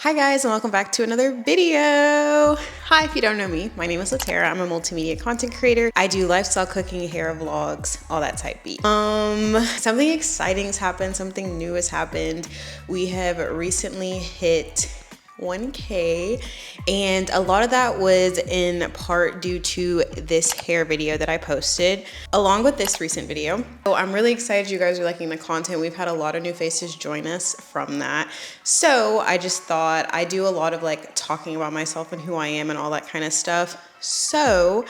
Hi guys, and welcome back to another video. Hi, if you don't know me, my name is LaTerra. I'm a multimedia content creator. I do lifestyle cooking, hair vlogs, all that type beat. Something exciting has happened, something new has happened. We have recently hit 1K, and a lot of that was in part due to this hair video that I posted along with this recent video. So I'm really excited you guys are liking the content. We've had a lot of new faces join us from that. So I just thought I do a lot of like talking about myself and who I am and all that kind of stuff. So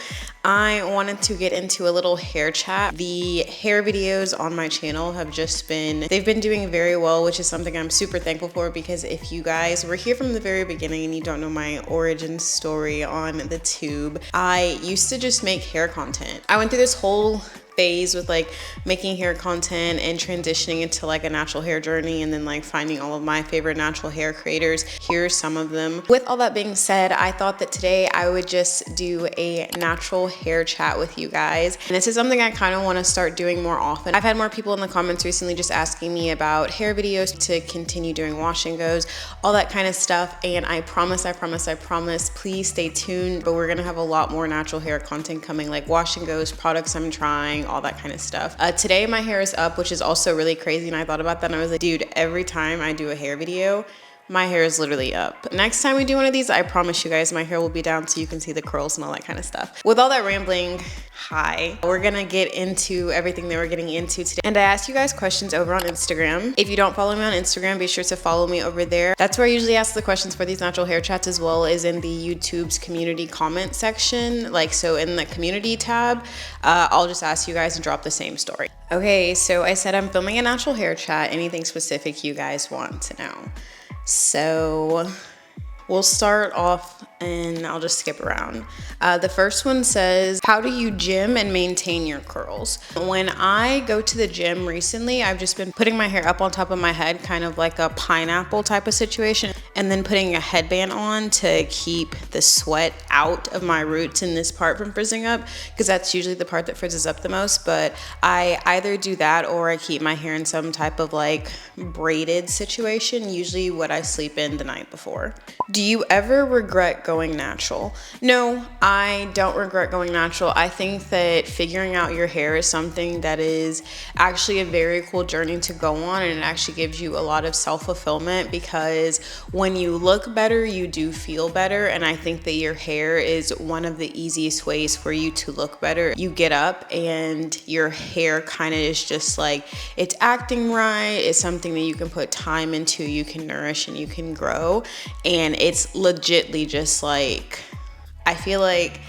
I wanted to get into a little hair chat. The hair videos on my channel have just they've been doing very well, which is something I'm super thankful for, because if you guys were here from the very beginning and you don't know my origin story on the tube, I used to just make hair content. I went through this whole phase with like making hair content and transitioning into like a natural hair journey, and then like finding all of my favorite natural hair creators. Here's some of them. With all that being said, I thought that today I would just do a natural hair chat with you guys. And this is something I kind of want to start doing more often. I've had more people in the comments recently just asking me about hair videos to continue doing wash and goes, all that kind of stuff. And I promise, please stay tuned. But we're gonna have a lot more natural hair content coming, like wash and goes, products I'm trying, all that kind of stuff. Today my hair is up, which is also really crazy, and I thought about that and I was like, dude, every time I do a hair video, my hair is literally up. Next time we do one of these, I promise you guys my hair will be down so you can see the curls and all that kind of stuff. With all that rambling, hi. We're gonna get into everything that we're getting into today. And I asked you guys questions over on Instagram. If you don't follow me on Instagram, be sure to follow me over there. That's where I usually ask the questions for these natural hair chats, as well as in the YouTube's community comment section. Like, so in the community tab, I'll just ask you guys and drop the same story. Okay, so I said I'm filming a natural hair chat. Anything specific you guys want to know? So we'll start off and I'll just skip around. The first one says, how do you gym and maintain your curls? When I go to the gym recently, I've just been putting my hair up on top of my head, kind of like a pineapple type of situation, and then putting a headband on to keep the sweat out of my roots in this part from frizzing up, because that's usually the part that frizzes up the most. But I either do that or I keep my hair in some type of like braided situation, usually what I sleep in the night before. Do you ever regret going natural? No, I don't regret going natural. I think that figuring out your hair is something that is actually a very cool journey to go on, and it actually gives you a lot of self-fulfillment, because when you look better, you do feel better. And I think that your hair is one of the easiest ways for you to look better. You get up and your hair kind of is just like, it's acting right. It's something that you can put time into, you can nourish, and you can grow. And it's legitly just like, I feel like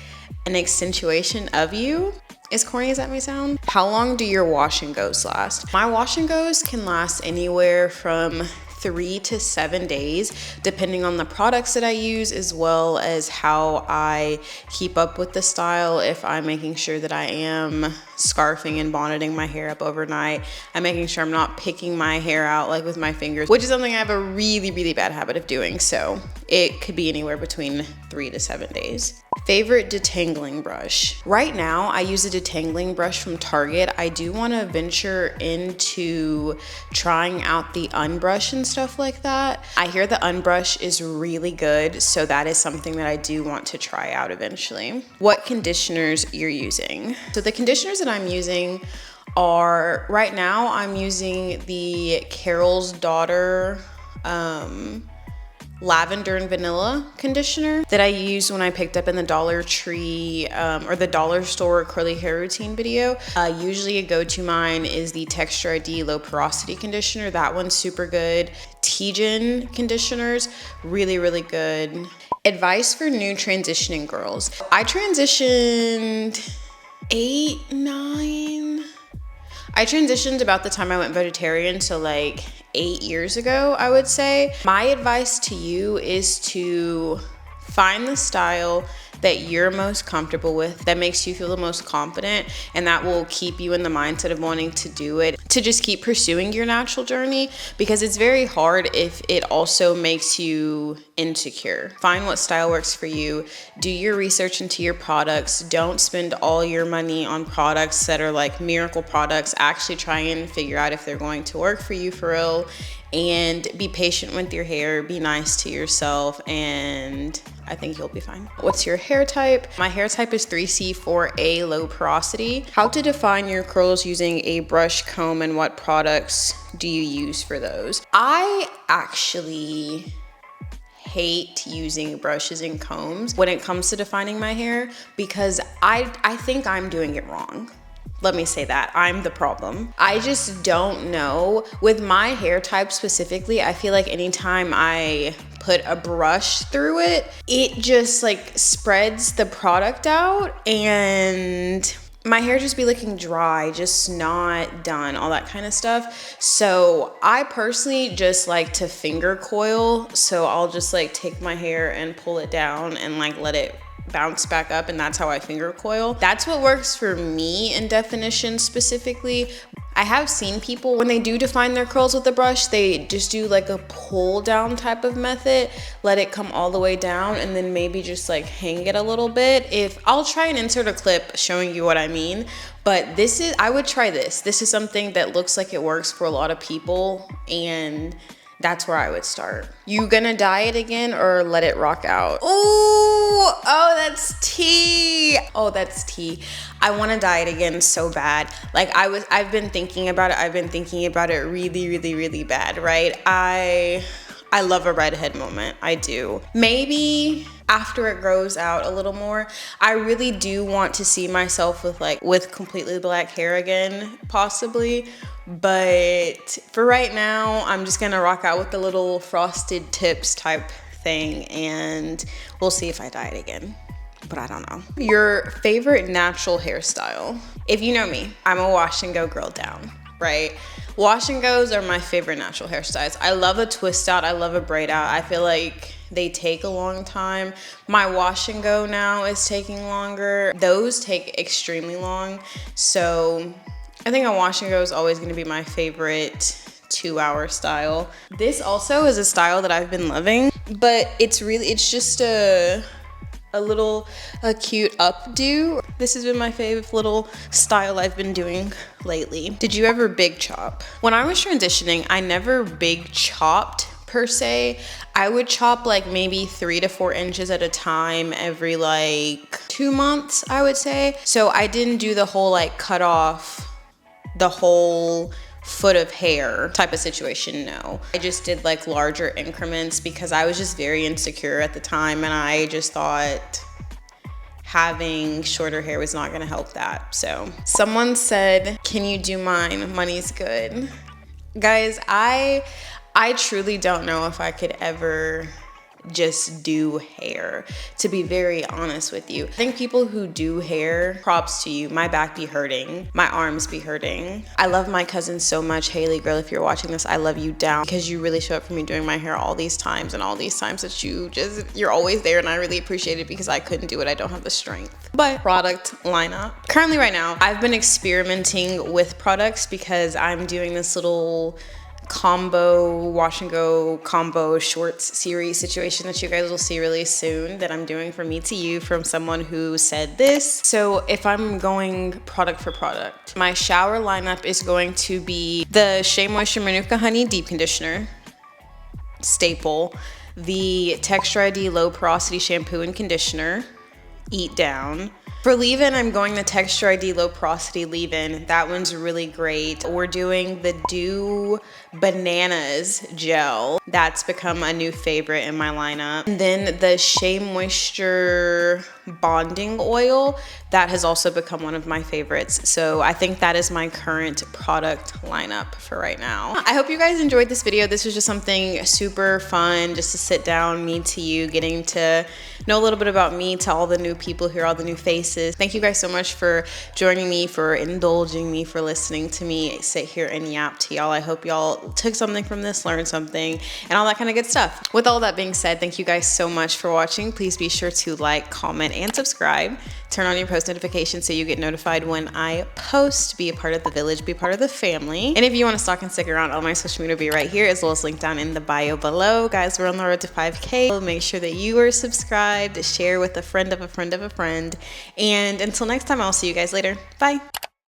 an accentuation of you. As corny as that may sound. How long do your wash and goes last? My wash and goes can last anywhere from 3 to 7 days, depending on the products that I use, as well as how I keep up with the style. If I'm making sure that I am scarfing and bonneting my hair up overnight, I'm making sure I'm not picking my hair out like with my fingers, which is something I have a really bad habit of doing. So it could be anywhere between 3 to 7 days. Favorite detangling brush? Right now, I use a detangling brush from Target. I do want to venture into trying out the unbrush and stuff like that. I hear the unbrush is really good, so that is something that I do want to try out eventually. What conditioners you're using? So the conditioners that I'm using are, right now, I'm using the Carol's Daughter lavender and vanilla conditioner that I used when I picked up in the Dollar Tree or the dollar store curly hair routine video. Usually a go-to mine is the Texture ID low porosity conditioner. That one's super good. T-Gen conditioners, really good. Advice for new transitioning girls. I transitioned 8, 9. I transitioned about the time I went vegetarian, so like 8 years ago, I would say. My advice to you is to find the style that you're most comfortable with, that makes you feel the most confident, and that will keep you in the mindset of wanting to do it, to just keep pursuing your natural journey, because it's very hard if it also makes you insecure. Find what style works for you. Do your research into your products. Don't spend all your money on products that are like miracle products. Actually try and figure out if they're going to work for you for real, and be patient with your hair. Be nice to yourself, and I think you'll be fine. What's your hair type? My hair type is 3C4A, low porosity. How to define your curls using a brush, comb, and what products do you use for those? I actually hate using brushes and combs when it comes to defining my hair, because I think I'm doing it wrong. Let me say that. I'm the problem. I just don't know. With my hair type specifically, I feel like anytime I put a brush through it, it just like spreads the product out, and my hair just be looking dry, just not done, all that kind of stuff. So I personally just like to finger coil. So I'll just like take my hair and pull it down and like let it bounce back up, and that's how I finger coil. That's what works for me in definition specifically. I have seen people, when they do define their curls with a brush, they just do like a pull down type of method, let it come all the way down, and then maybe just like hang it a little bit. I'll try and insert a clip showing you what I mean, but I would try this. This is something that looks like it works for a lot of people, and that's where I would start. You gonna dye it again or let it rock out? Oh, that's tea. Oh, that's tea. I wanna dye it again so bad. Like I've been thinking about it. I've been thinking about it really, really, really bad, right? I love a redhead moment, I do. Maybe after it grows out a little more, I really do want to see myself with completely black hair again, possibly. But for right now, I'm just gonna rock out with the little frosted tips type thing, and we'll see if I dye it again, but I don't know. Your favorite natural hairstyle? If you know me, I'm a wash and go girl down, right? Wash and goes are my favorite natural hairstyles. I love a twist out, I love a braid out. I feel like they take a long time. My wash and go now is taking longer. Those take extremely long. So I think a wash and go is always gonna be my favorite 2-hour style. This also is a style that I've been loving, but it's just a cute updo. This has been my favorite little style I've been doing lately. Did you ever big chop? When I was transitioning, I never big chopped per se. I would chop like maybe 3 to 4 inches at a time every like 2 months, I would say. So I didn't do the whole like cut off the whole foot of hair type of situation, no. I just did like larger increments because I was just very insecure at the time, and I just thought having shorter hair was not gonna help that. So someone said, can you do mine? Money's good. Guys, I truly don't know if I could ever just do hair, to be very honest with you. I think people who do hair, props to you. My back be hurting, my arms be hurting. I love my cousin so much. Haley, girl, if you're watching this, I love you down, because you really show up for me doing my hair all these times, and all these times that you're always there, and I really appreciate it, because I couldn't do it. I don't have the strength. But product lineup. Currently right now, I've been experimenting with products because I'm doing this little combo wash and go combo shorts series situation that you guys will see really soon, that I'm doing from me to you from someone who said this. So if I'm going product for product, my shower lineup is going to be the Shea Moisture Manuka Honey Deep Conditioner, staple, the Texture ID Low Porosity Shampoo and Conditioner, Eat Down. For leave-in, I'm going the Texture ID Low Porosity leave-in. That one's really great. We're doing the Dew Bananas Gel. That's become a new favorite in my lineup. And then the Shea Moisture Bonding Oil. That has also become one of my favorites. So I think that is my current product lineup for right now. I hope you guys enjoyed this video. This was just something super fun, just to sit down, me to you, getting to know a little bit about me to all the new people here, all the new faces. Thank you guys so much for joining me, for indulging me, for listening to me sit here and yap to y'all. I hope y'all took something from this, learned something, and all that kind of good stuff. With all that being said, thank you guys so much for watching. Please be sure to like, comment, and subscribe. Turn on your post notifications so you get notified when I post. Be a part of the village, be a part of the family. And if you want to stalk and stick around, all my social media will be right here, as well as linked down in the bio below. Guys, we're on the road to 5K. Make sure that you are subscribed, share with a friend of a friend of a friend. And until next time, I'll see you guys later. Bye.